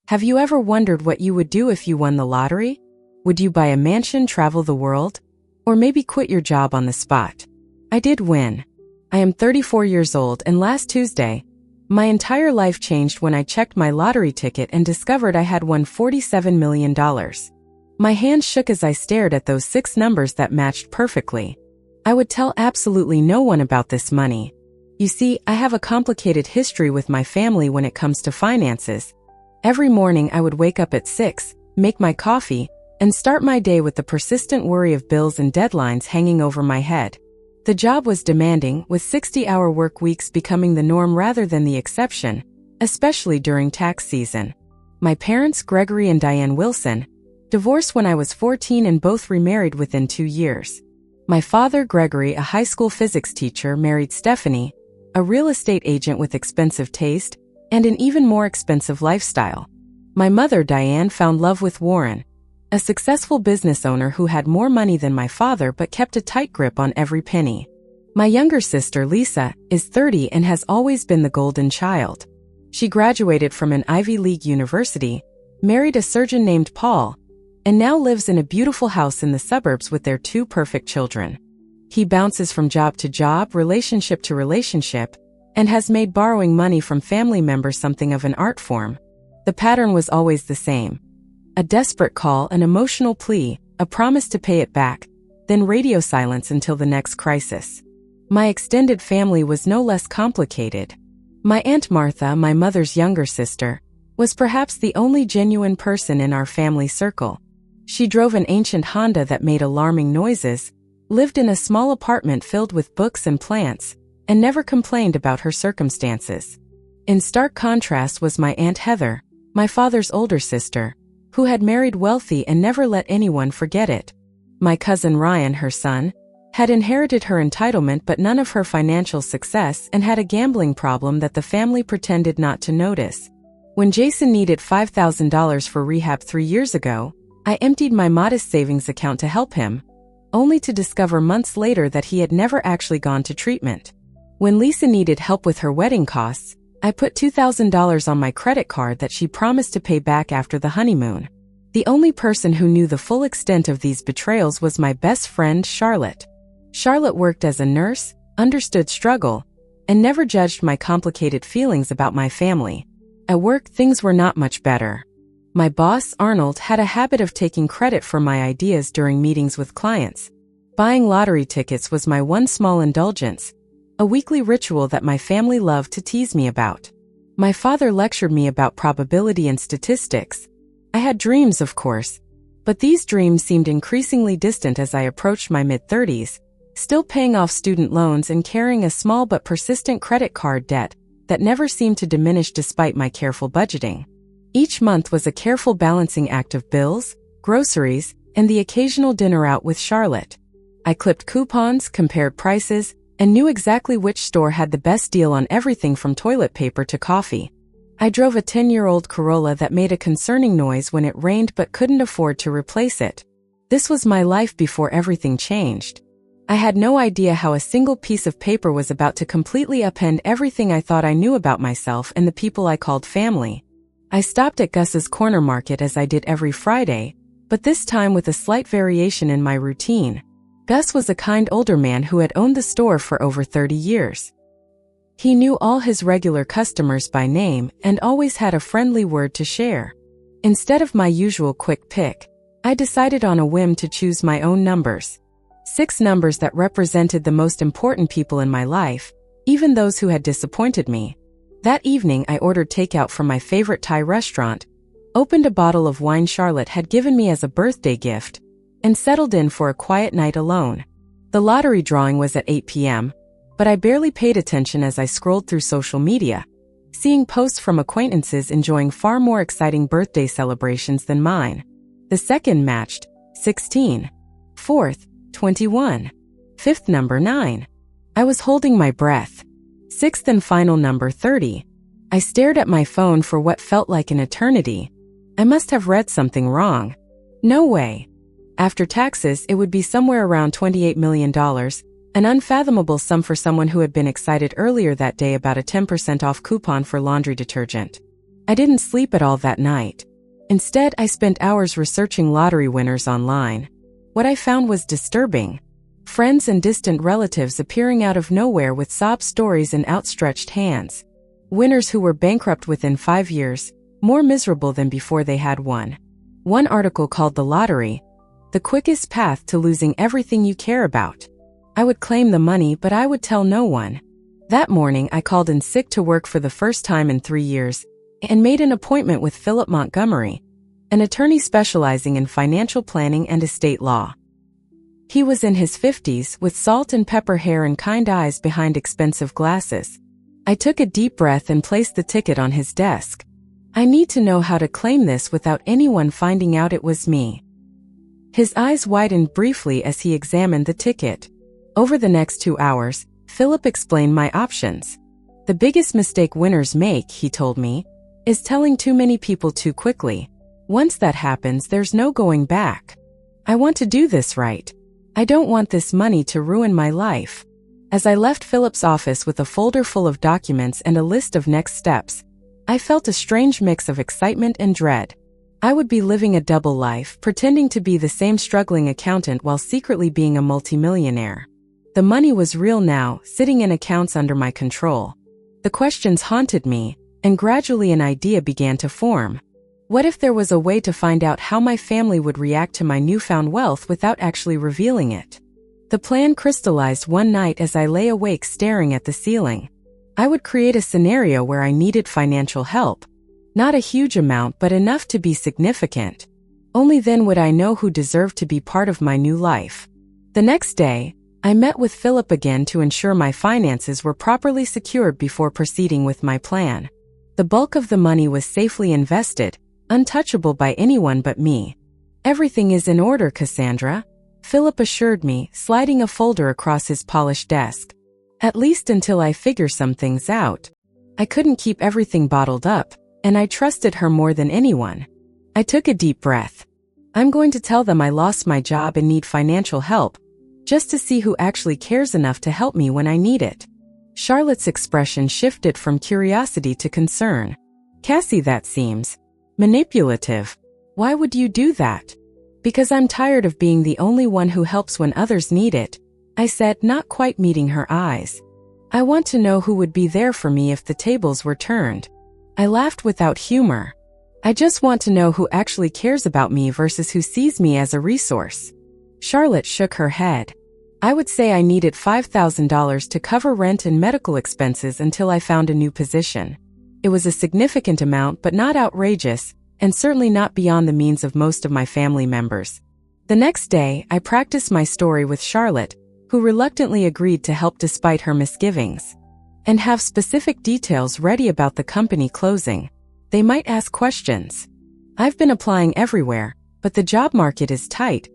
Have you ever wondered what you would do if you won the lottery? Would you buy a mansion, travel the world? Or maybe quit your job on the spot? I did win. I am 34 years old, and last Tuesday, my entire life changed when I checked my lottery ticket and discovered I had won $47 million. My hands shook as I stared at those 6 numbers that matched perfectly. I would tell absolutely no one about this money. You see, I have a complicated history with my family when it comes to finances. Every morning I would wake up at 6, make my coffee, and start my day with the persistent worry of bills and deadlines hanging over my head. The job was demanding, with 60-hour work weeks becoming the norm rather than the exception, especially during tax season. My parents, Gregory and Diane Wilson, divorced when I was 14 and both remarried within 2 years. My father, Gregory, a high school physics teacher, married Stephanie, a real estate agent with expensive taste and an even more expensive lifestyle. My mother, Diane, found love with Warren, a successful business owner who had more money than my father but kept a tight grip on every penny. My younger sister, Lisa, is 30 and has always been the golden child. She graduated from an Ivy League university, married a surgeon named Paul, and now lives in a beautiful house in the suburbs with their 2 perfect children. He bounces from job to job, relationship to relationship, and has made borrowing money from family members something of an art form. The pattern was always the same. A desperate call, an emotional plea, a promise to pay it back, then radio silence until the next crisis. My extended family was no less complicated. My Aunt Martha, my mother's younger sister, was perhaps the only genuine person in our family circle. She drove an ancient Honda that made alarming noises, lived in a small apartment filled with books and plants, and never complained about her circumstances. In stark contrast was my Aunt Heather, my father's older sister, who had married wealthy and never let anyone forget it. My cousin Ryan, her son, had inherited her entitlement but none of her financial success and had a gambling problem that the family pretended not to notice. When Jason needed $5,000 for rehab 3 years ago, I emptied my modest savings account to help him, only to discover months later that he had never actually gone to treatment. When Lisa needed help with her wedding costs, I put $2,000 on my credit card that she promised to pay back after the honeymoon. The only person who knew the full extent of these betrayals was my best friend, Charlotte. Charlotte worked as a nurse, understood struggle, and never judged my complicated feelings about my family. At work, things were not much better. My boss, Arnold, had a habit of taking credit for my ideas during meetings with clients. Buying lottery tickets was my one small indulgence, a weekly ritual that my family loved to tease me about. My father lectured me about probability and statistics. I had dreams, of course, but these dreams seemed increasingly distant as I approached my mid-30s, still paying off student loans and carrying a small but persistent credit card debt that never seemed to diminish despite my careful budgeting. Each month was a careful balancing act of bills, groceries, and the occasional dinner out with Charlotte. I clipped coupons, compared prices, and knew exactly which store had the best deal on everything from toilet paper to coffee. I drove a 10-year-old Corolla that made a concerning noise when it rained but couldn't afford to replace it. This was my life before everything changed. I had no idea how a single piece of paper was about to completely upend everything I thought I knew about myself and the people I called family. I stopped at Gus's Corner Market as I did every Friday, but this time with a slight variation in my routine. Gus was a kind older man who had owned the store for over 30 years. He knew all his regular customers by name and always had a friendly word to share. Instead of my usual quick pick, I decided on a whim to choose my own numbers. 6 numbers that represented the most important people in my life, even those who had disappointed me. That evening I ordered takeout from my favorite Thai restaurant, opened a bottle of wine Charlotte had given me as a birthday gift, and settled in for a quiet night alone. The lottery drawing was at 8 p.m., but I barely paid attention as I scrolled through social media, seeing posts from acquaintances enjoying far more exciting birthday celebrations than mine. The second matched, 16. Fourth, 21. Fifth number 9. I was holding my breath. Sixth and final number 30. I stared at my phone for what felt like an eternity. I must have read something wrong. No way. After taxes, it would be somewhere around $28 million, an unfathomable sum for someone who had been excited earlier that day about a 10% off coupon for laundry detergent. I didn't sleep at all that night. Instead, I spent hours researching lottery winners online. What I found was disturbing. Friends and distant relatives appearing out of nowhere with sob stories and outstretched hands. Winners who were bankrupt within 5 years, more miserable than before they had won. One article called the lottery, the quickest path to losing everything you care about. I would claim the money, but I would tell no one. That morning, I called in sick to work for the first time in 3 years and made an appointment with Philip Montgomery, an attorney specializing in financial planning and estate law. He was in his 50s, with salt and pepper hair and kind eyes behind expensive glasses. I took a deep breath and placed the ticket on his desk. I need to know how to claim this without anyone finding out it was me. His eyes widened briefly as he examined the ticket. Over the next 2 hours, Philip explained my options. The biggest mistake winners make, he told me, is telling too many people too quickly. Once that happens, there's no going back. I want to do this right. I don't want this money to ruin my life. As I left Philip's office with a folder full of documents and a list of next steps, I felt a strange mix of excitement and dread. I would be living a double life, pretending to be the same struggling accountant while secretly being a multimillionaire. The money was real now, sitting in accounts under my control. The questions haunted me, and gradually an idea began to form. What if there was a way to find out how my family would react to my newfound wealth without actually revealing it? The plan crystallized one night as I lay awake staring at the ceiling. I would create a scenario where I needed financial help. Not a huge amount, but enough to be significant. Only then would I know who deserved to be part of my new life. The next day, I met with Philip again to ensure my finances were properly secured before proceeding with my plan. The bulk of the money was safely invested, untouchable by anyone but me. Everything is in order, Cassandra, Philip assured me, sliding a folder across his polished desk. At least until I figure some things out. I couldn't keep everything bottled up, and I trusted her more than anyone. I took a deep breath. I'm going to tell them I lost my job and need financial help, just to see who actually cares enough to help me when I need it. Charlotte's expression shifted from curiosity to concern. Cassie, that seems manipulative. Why would you do that? Because I'm tired of being the only one who helps when others need it, I said, not quite meeting her eyes. I want to know who would be there for me if the tables were turned. I laughed without humor. I just want to know who actually cares about me versus who sees me as a resource. Charlotte shook her head. I would say I needed $5,000 to cover rent and medical expenses until I found a new position. It was a significant amount, but not outrageous, and certainly not beyond the means of most of my family members. The next day, I practiced my story with Charlotte, who reluctantly agreed to help despite her misgivings. And have specific details ready about the company closing. They might ask questions. I've been applying everywhere, but the job market is tight,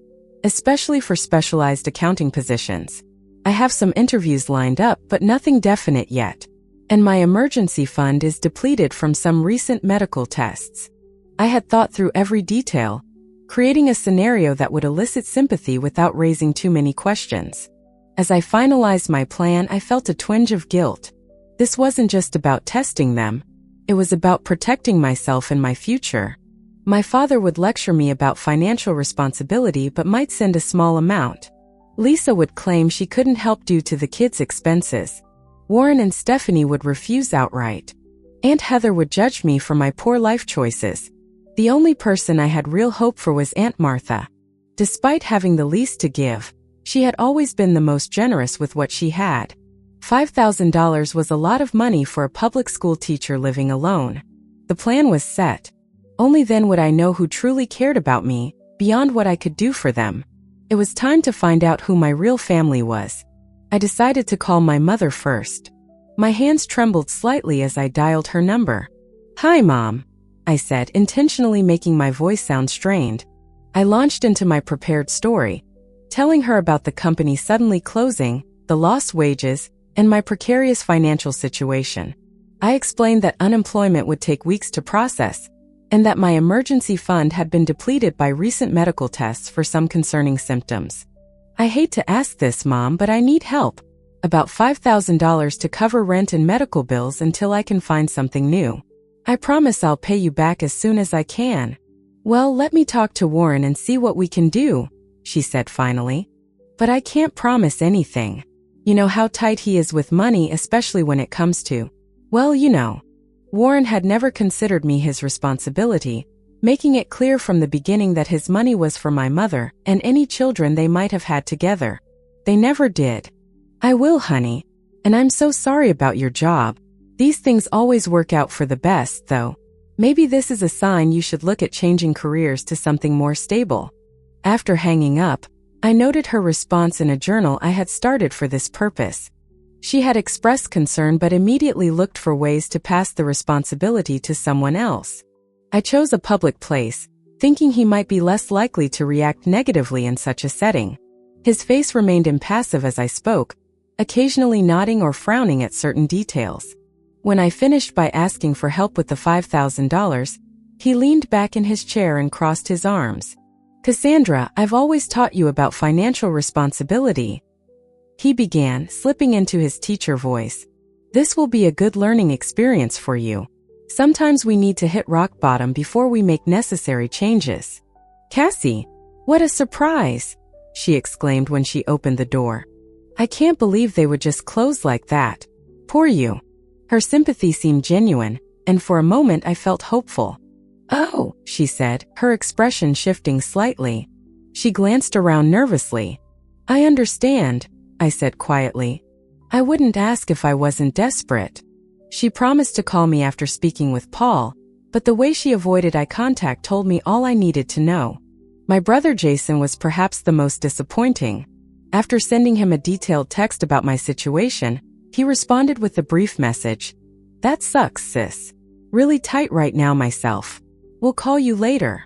especially for specialized accounting positions. I have some interviews lined up, but nothing definite yet. And my emergency fund is depleted from some recent medical tests. I had thought through every detail, creating a scenario that would elicit sympathy without raising too many questions. As I finalized my plan, I felt a twinge of guilt. This wasn't just about testing them. It was about protecting myself and my future. My father would lecture me about financial responsibility but might send a small amount. Lisa would claim she couldn't help due to the kids' expenses. Warren and Stephanie would refuse outright. Aunt Heather would judge me for my poor life choices. The only person I had real hope for was Aunt Martha. Despite having the least to give, she had always been the most generous with what she had. $5,000 was a lot of money for a public school teacher living alone. The plan was set. Only then would I know who truly cared about me, beyond what I could do for them. It was time to find out who my real family was. I decided to call my mother first. My hands trembled slightly as I dialed her number. "Hi, Mom," I said, intentionally making my voice sound strained. I launched into my prepared story, telling her about the company suddenly closing, the lost wages, and my precarious financial situation. I explained that unemployment would take weeks to process, and that my emergency fund had been depleted by recent medical tests for some concerning symptoms. "I hate to ask this, Mom, but I need help. About $5,000 to cover rent and medical bills until I can find something new." I promise I'll pay you back as soon as I can. Well, let me talk to Warren and see what we can do, she said finally. But I can't promise anything. You know how tight he is with money, especially when it comes to, well, you know. Warren had never considered me his responsibility, making it clear from the beginning that his money was for my mother and any children they might have had together. They never did. I will, honey. And I'm so sorry about your job. These things always work out for the best, though. Maybe this is a sign you should look at changing careers to something more stable. After hanging up, I noted her response in a journal I had started for this purpose. She had expressed concern but immediately looked for ways to pass the responsibility to someone else. I chose a public place, thinking he might be less likely to react negatively in such a setting. His face remained impassive as I spoke, occasionally nodding or frowning at certain details. When I finished by asking for help with the $5,000, he leaned back in his chair and crossed his arms. Cassandra, I've always taught you about financial responsibility. He began, slipping into his teacher voice. This will be a good learning experience for you. Sometimes we need to hit rock bottom before we make necessary changes. Cassie, what a surprise, she exclaimed when she opened the door. I can't believe they would just close like that. Poor you. Her sympathy seemed genuine, and for a moment I felt hopeful. Oh, she said, her expression shifting slightly. She glanced around nervously. I understand, I said quietly. I wouldn't ask if I wasn't desperate. She promised to call me after speaking with Paul, but the way she avoided eye contact told me all I needed to know. My brother Jason was perhaps the most disappointing. After sending him a detailed text about my situation, he responded with a brief message. That sucks, sis. Really tight right now myself. We'll call you later.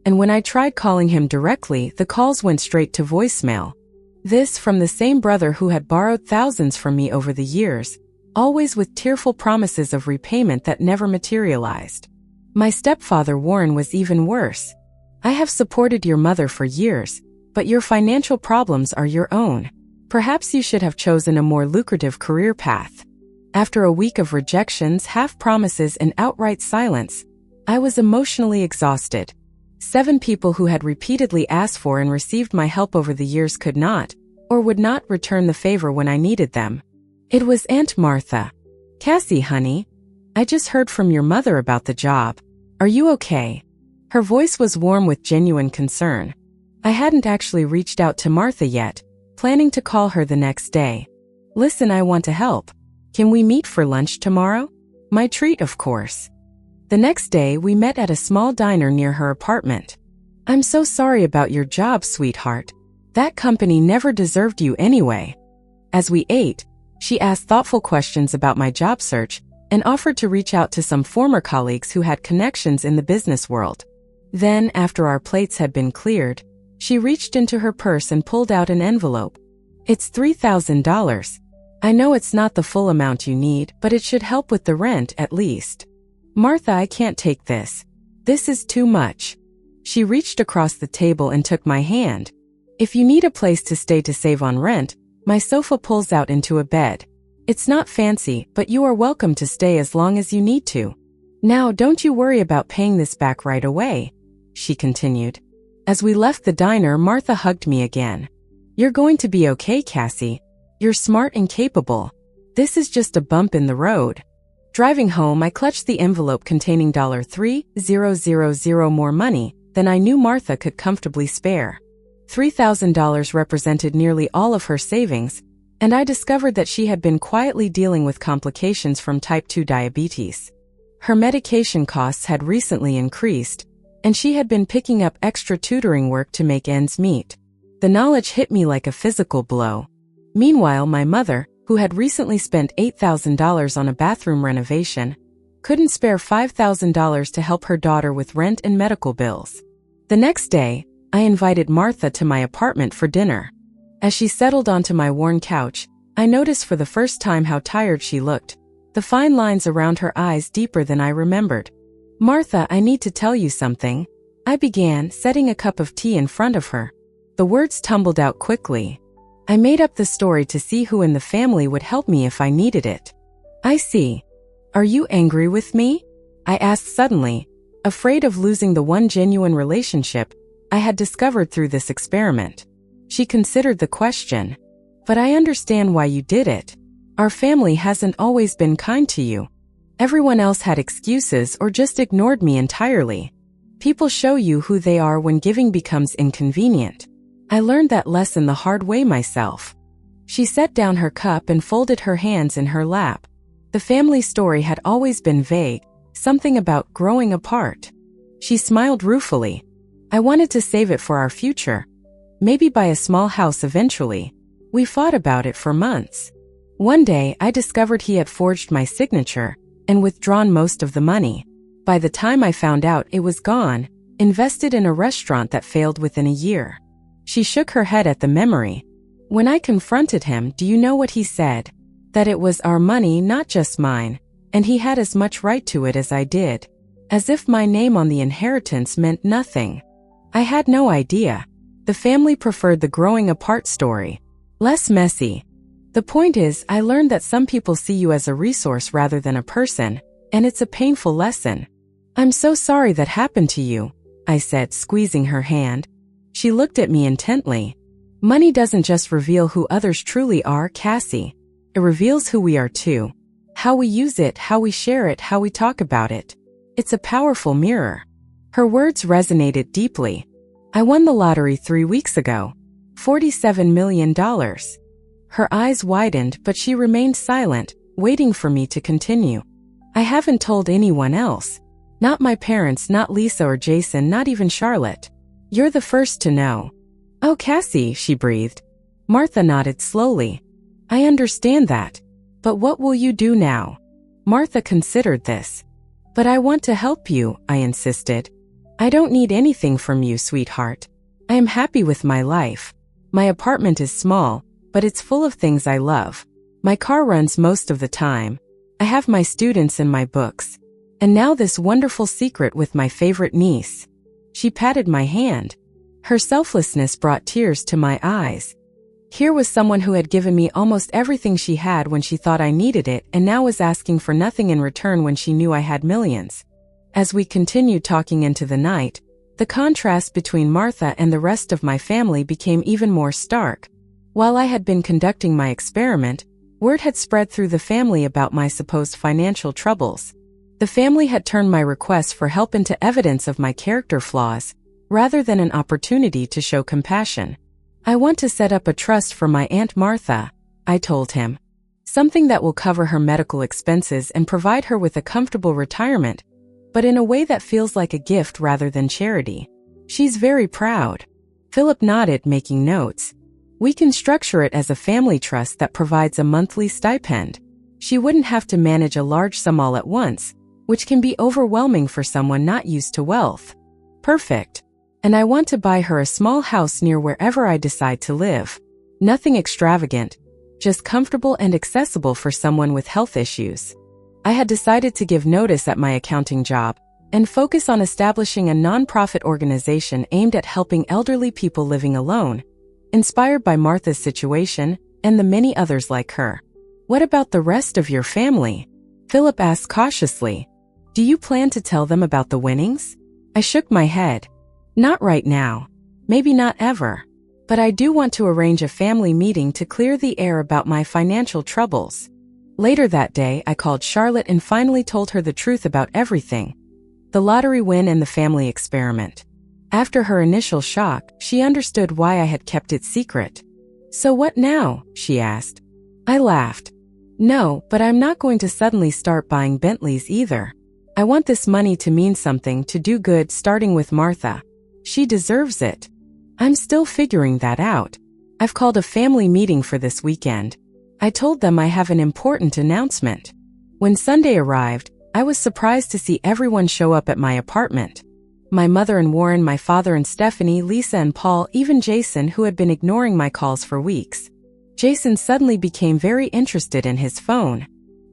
And when I tried calling him directly, the calls went straight to voicemail. This from the same brother who had borrowed thousands from me over the years, always with tearful promises of repayment that never materialized. My stepfather Warren was even worse. I have supported your mother for years, but your financial problems are your own. Perhaps you should have chosen a more lucrative career path. After a week of rejections, half promises, and outright silence, I was emotionally exhausted. 7 people who had repeatedly asked for and received my help over the years could not, or would not return the favor when I needed them. It was Aunt Martha. Cassie, honey, I just heard from your mother about the job. Are you okay? Her voice was warm with genuine concern. I hadn't actually reached out to Martha yet, planning to call her the next day. Listen, I want to help. Can we meet for lunch tomorrow? My treat, of course. The next day, we met at a small diner near her apartment. I'm so sorry about your job, sweetheart. That company never deserved you anyway. As we ate, she asked thoughtful questions about my job search and offered to reach out to some former colleagues who had connections in the business world. Then, after our plates had been cleared, she reached into her purse and pulled out an envelope. It's $3,000. I know it's not the full amount you need, but it should help with the rent at least. Martha, I can't take this. This is too much. She reached across the table and took my hand. If you need a place to stay to save on rent, my sofa pulls out into a bed. It's not fancy, but you are welcome to stay as long as you need to. Now, don't you worry about paying this back right away, she continued. As we left the diner, Martha hugged me again. You're going to be okay, Cassie. You're smart and capable. This is just a bump in the road. Driving home, I clutched the envelope containing $3,000 more money than I knew Martha could comfortably spare. $3,000 represented nearly all of her savings, and I discovered that she had been quietly dealing with complications from type 2 diabetes. Her medication costs had recently increased, and she had been picking up extra tutoring work to make ends meet. The knowledge hit me like a physical blow. Meanwhile, my mother, who had recently spent $8,000 on a bathroom renovation, couldn't spare $5,000 to help her daughter with rent and medical bills. The next day, I invited Martha to my apartment for dinner. As she settled onto my worn couch, I noticed for the first time how tired she looked, the fine lines around her eyes deeper than I remembered. Martha, I need to tell you something, I began, setting a cup of tea in front of her. The words tumbled out quickly. I made up the story to see who in the family would help me if I needed it. I see. Are you angry with me? I asked suddenly, afraid of losing the one genuine relationship I had discovered through this experiment. She considered the question. But I understand why you did it. Our family hasn't always been kind to you. Everyone else had excuses or just ignored me entirely. People show you who they are when giving becomes inconvenient. I learned that lesson the hard way myself. She set down her cup and folded her hands in her lap. The family story had always been vague, something about growing apart. She smiled ruefully. I wanted to save it for our future. Maybe buy a small house eventually. We fought about it for months. One day, I discovered he had forged my signature and withdrawn most of the money. By the time I found out, it was gone, invested in a restaurant that failed within a year. She shook her head at the memory. When I confronted him, do you know what he said? That it was our money, not just mine, and he had as much right to it as I did. As if my name on the inheritance meant nothing. I had no idea. The family preferred the growing apart story. Less messy. The point is, I learned that some people see you as a resource rather than a person, and it's a painful lesson. I'm so sorry that happened to you, I said, squeezing her hand. She looked at me intently. Money doesn't just reveal who others truly are, Cassie. It reveals who we are too. How we use it, how we share it, how we talk about it. It's a powerful mirror. Her words resonated deeply. I won the lottery 3 weeks ago. $47 million. Her eyes widened, but she remained silent, waiting for me to continue. I haven't told anyone else. Not my parents, not Lisa or Jason, not even Charlotte. You're the first to know. Oh, Cassie, she breathed. Martha nodded slowly. I understand that. But what will you do now? Martha considered this. But I want to help you, I insisted. I don't need anything from you, sweetheart. I am happy with my life. My apartment is small, but it's full of things I love. My car runs most of the time. I have my students and my books. And now this wonderful secret with my favorite niece. She patted my hand. Her selflessness brought tears to my eyes. Here was someone who had given me almost everything she had when she thought I needed it, and now was asking for nothing in return when she knew I had millions. As we continued talking into the night, the contrast between Martha and the rest of my family became even more stark. While I had been conducting my experiment, word had spread through the family about my supposed financial troubles. The family had turned my request for help into evidence of my character flaws, rather than an opportunity to show compassion. I want to set up a trust for my Aunt Martha, I told him. Something that will cover her medical expenses and provide her with a comfortable retirement, but in a way that feels like a gift rather than charity. She's very proud. Philip nodded, making notes. We can structure it as a family trust that provides a monthly stipend. She wouldn't have to manage a large sum all at once, which can be overwhelming for someone not used to wealth. Perfect. And I want to buy her a small house near wherever I decide to live. Nothing extravagant, just comfortable and accessible for someone with health issues. I had decided to give notice at my accounting job and focus on establishing a nonprofit organization aimed at helping elderly people living alone, inspired by Martha's situation and the many others like her. What about the rest of your family? Philip asked cautiously. Do you plan to tell them about the winnings? I shook my head. Not right now. Maybe not ever. But I do want to arrange a family meeting to clear the air about my financial troubles. Later that day, I called Charlotte and finally told her the truth about everything. The lottery win and the family experiment. After her initial shock, she understood why I had kept it secret. So what now? She asked. I laughed. No, but I'm not going to suddenly start buying Bentleys either. I want this money to mean something, to do good, starting with Martha. She deserves it. I'm still figuring that out. I've called a family meeting for this weekend. I told them I have an important announcement. When Sunday arrived, I was surprised to see everyone show up at my apartment. My mother and Warren, my father and Stephanie, Lisa and Paul, even Jason, who had been ignoring my calls for weeks. Jason suddenly became very interested in his phone.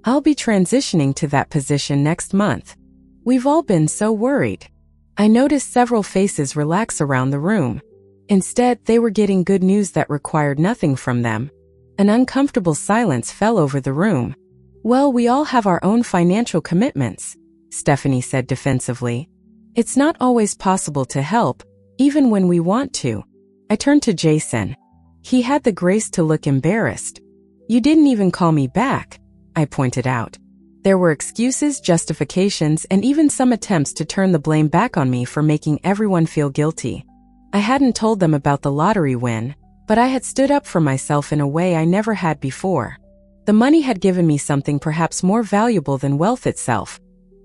I'll be transitioning to that position next month. We've all been so worried. I noticed several faces relax around the room. Instead, they were getting good news that required nothing from them. An uncomfortable silence fell over the room. Well, we all have our own financial commitments. Stephanie said defensively. It's not always possible to help, even when we want to. I turned to Jason. He had the grace to look embarrassed. You didn't even call me back, I pointed out. There were excuses, justifications, and even some attempts to turn the blame back on me for making everyone feel guilty. I hadn't told them about the lottery win, but I had stood up for myself in a way I never had before. The money had given me something perhaps more valuable than wealth itself.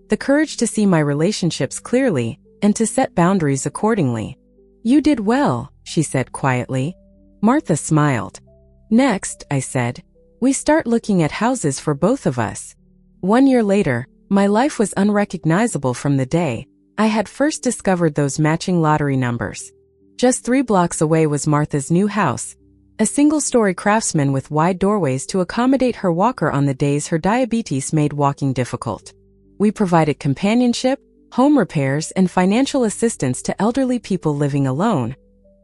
The courage to see my relationships clearly and to set boundaries accordingly. You did well, she said quietly. Martha smiled. Next, I said, we start looking at houses for both of us. 1 year later, my life was unrecognizable from the day I had first discovered those matching lottery numbers. Just 3 blocks away was Martha's new house, a single-story craftsman with wide doorways to accommodate her walker on the days her diabetes made walking difficult. We provided companionship, home repairs, and financial assistance to elderly people living alone,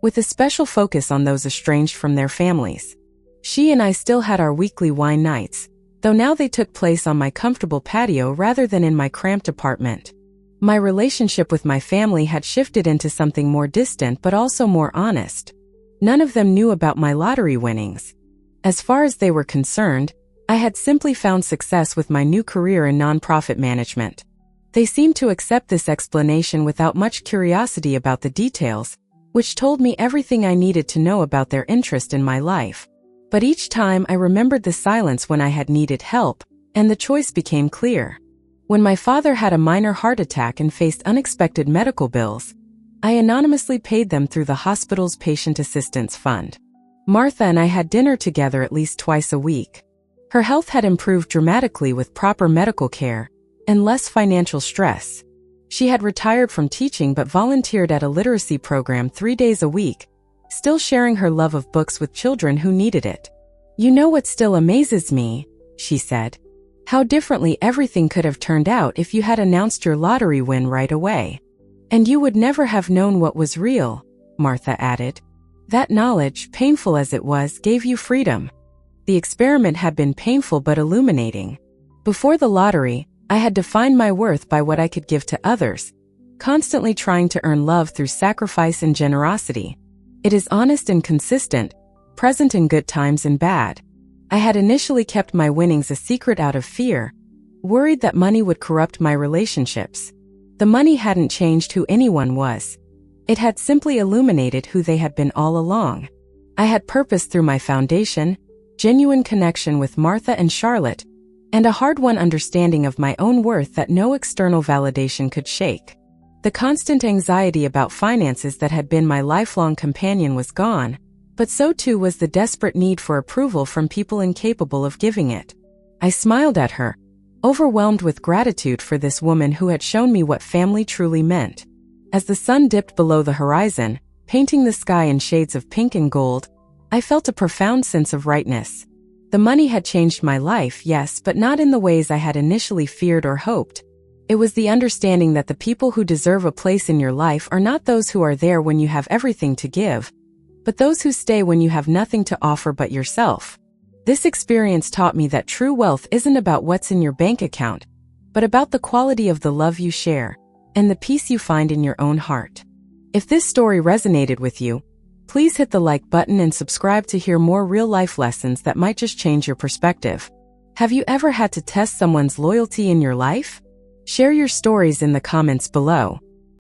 with a special focus on those estranged from their families. She and I still had our weekly wine nights, though now they took place on my comfortable patio rather than in my cramped apartment. My relationship with my family had shifted into something more distant but also more honest. None of them knew about my lottery winnings. As far as they were concerned, I had simply found success with my new career in nonprofit management. They seemed to accept this explanation without much curiosity about the details, which told me everything I needed to know about their interest in my life. But each time I remembered the silence when I had needed help, and the choice became clear. When my father had a minor heart attack and faced unexpected medical bills, I anonymously paid them through the hospital's patient assistance fund. Martha and I had dinner together at least twice a week. Her health had improved dramatically with proper medical care and less financial stress. She had retired from teaching but volunteered at a literacy program 3 days a week, still sharing her love of books with children who needed it. You know what still amazes me, she said. How differently everything could have turned out if you had announced your lottery win right away. And you would never have known what was real, Martha added. That knowledge, painful as it was, gave you freedom. The experiment had been painful but illuminating. Before the lottery, I had defined my worth by what I could give to others, constantly trying to earn love through sacrifice and generosity. It is honest and consistent, present in good times and bad. I had initially kept my winnings a secret out of fear, worried that money would corrupt my relationships. The money hadn't changed who anyone was. It had simply illuminated who they had been all along. I had purpose through my foundation, genuine connection with Martha and Charlotte, and a hard-won understanding of my own worth that no external validation could shake. The constant anxiety about finances that had been my lifelong companion was gone, but so too was the desperate need for approval from people incapable of giving it. I smiled at her, overwhelmed with gratitude for this woman who had shown me what family truly meant. As the sun dipped below the horizon, painting the sky in shades of pink and gold, I felt a profound sense of rightness. The money had changed my life, yes, but not in the ways I had initially feared or hoped. It was the understanding that the people who deserve a place in your life are not those who are there when you have everything to give, but those who stay when you have nothing to offer but yourself. This experience taught me that true wealth isn't about what's in your bank account, but about the quality of the love you share and the peace you find in your own heart. If this story resonated with you, please hit the like button and subscribe to hear more real-life lessons that might just change your perspective. Have you ever had to test someone's loyalty in your life? Share your stories in the comments below.